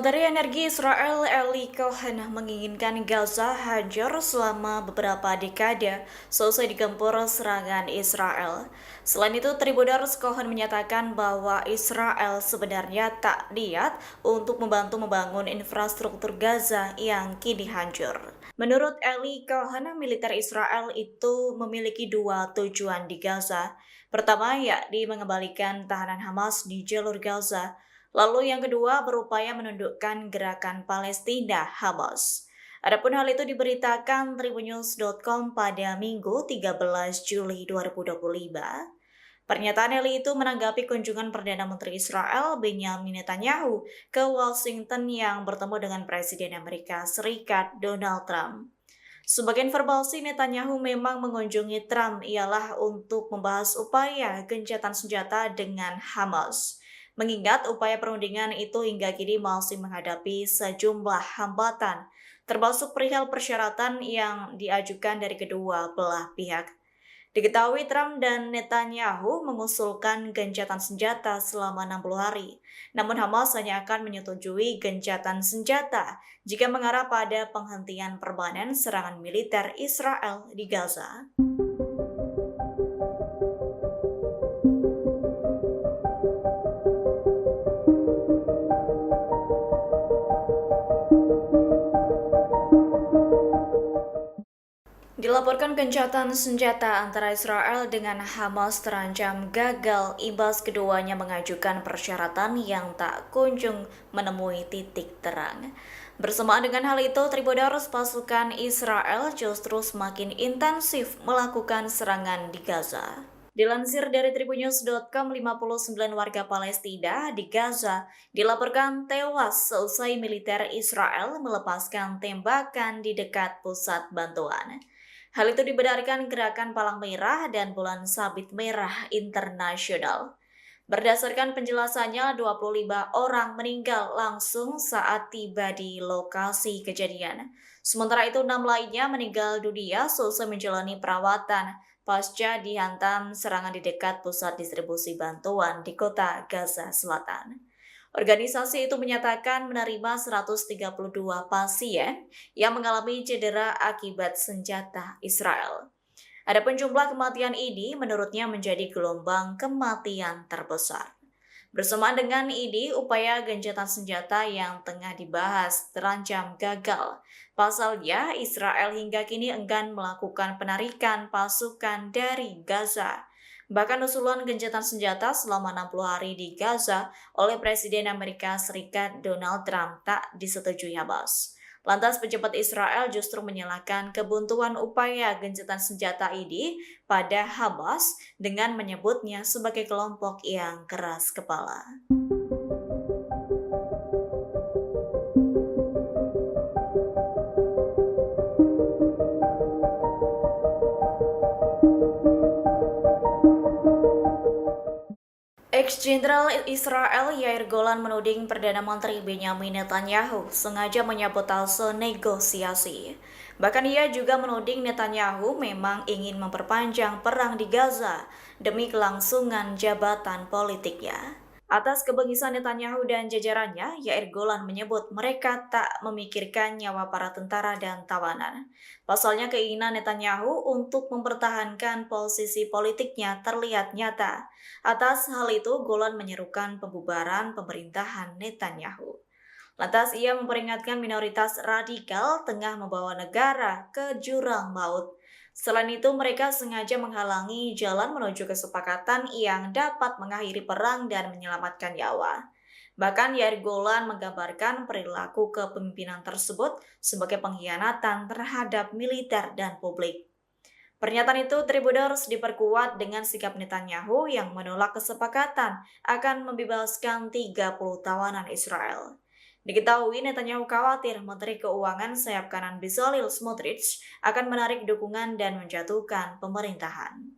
Menteri Energi Israel Eli Cohen menginginkan Gaza hancur selama beberapa dekade selesai digempur serangan Israel. Selain itu, Tribunars Cohen menyatakan bahwa Israel sebenarnya tak niat untuk membantu membangun infrastruktur Gaza yang kini hancur. Menurut Eli Cohen, militer Israel itu memiliki dua tujuan di Gaza. Pertama, yakni mengembalikan tahanan Hamas di jalur Gaza. Lalu yang kedua berupaya menundukkan gerakan Palestina Hamas. Adapun hal itu diberitakan Tribunnews.com pada Minggu 13 Juli 2025. Pernyataan Eli itu menanggapi kunjungan Perdana Menteri Israel Benjamin Netanyahu ke Washington yang bertemu dengan Presiden Amerika Serikat Donald Trump. Sebagai informasi, Netanyahu memang mengunjungi Trump ialah untuk membahas upaya gencatan senjata dengan Hamas. Mengingat upaya perundingan itu hingga kini masih menghadapi sejumlah hambatan, termasuk perihal persyaratan yang diajukan dari kedua belah pihak. Diketahui Trump dan Netanyahu mengusulkan gencatan senjata selama 60 hari. Namun Hamas hanya akan menyetujui gencatan senjata jika mengarah pada penghentian permanen serangan militer Israel di Gaza. Dilaporkan gencatan senjata antara Israel dengan Hamas terancam gagal imbas keduanya mengajukan persyaratan yang tak kunjung menemui titik terang. Bersamaan dengan hal itu, Tribunars pasukan Israel justru semakin intensif melakukan serangan di Gaza. Dilansir dari Tribunnews.com, 59 warga Palestina di Gaza dilaporkan tewas seusai militer Israel melepaskan tembakan di dekat pusat bantuan. Hal itu dibenarkan Gerakan Palang Merah dan Bulan Sabit Merah Internasional. Berdasarkan penjelasannya, 25 orang meninggal langsung saat tiba di lokasi kejadian. Sementara itu, 6 lainnya meninggal dunia seusai menjalani perawatan pasca dihantam serangan di dekat pusat distribusi bantuan di kota Gaza Selatan. Organisasi itu menyatakan menerima 132 pasien yang mengalami cedera akibat senjata Israel. Adapun jumlah kematian ini menurutnya menjadi gelombang kematian terbesar. Bersamaan dengan ini, upaya gencatan senjata yang tengah dibahas terancam gagal. Pasalnya, Israel hingga kini enggan melakukan penarikan pasukan dari Gaza. Bahkan usulan gencatan senjata selama 60 hari di Gaza oleh Presiden Amerika Serikat Donald Trump tak disetujui Hamas. Lantas pejabat Israel justru menyalahkan kebuntuan upaya gencatan senjata ini pada Hamas dengan menyebutnya sebagai kelompok yang keras kepala. Ex-Jenderal Israel Yair Golan menuding Perdana Menteri Benjamin Netanyahu sengaja menyabotase negosiasi. Bahkan ia juga menuding Netanyahu memang ingin memperpanjang perang di Gaza demi kelangsungan jabatan politiknya. Atas kebengisan Netanyahu dan jajarannya, Yair Golan menyebut mereka tak memikirkan nyawa para tentara dan tawanan. Pasalnya keinginan Netanyahu untuk mempertahankan posisi politiknya terlihat nyata. Atas hal itu, Golan menyerukan pembubaran pemerintahan Netanyahu. Lantas ia memperingatkan minoritas radikal tengah membawa negara ke jurang maut. Selain itu, mereka sengaja menghalangi jalan menuju kesepakatan yang dapat mengakhiri perang dan menyelamatkan nyawa. Bahkan Yair Golan menggambarkan perilaku kepemimpinan tersebut sebagai pengkhianatan terhadap militer dan publik. Pernyataan itu Tribuners diperkuat dengan sikap Netanyahu yang menolak kesepakatan akan membebaskan 30 tawanan Israel. Diketahui Netanyahu khawatir Menteri Keuangan sayap kanan Bezalel Smotrich akan menarik dukungan dan menjatuhkan pemerintahan.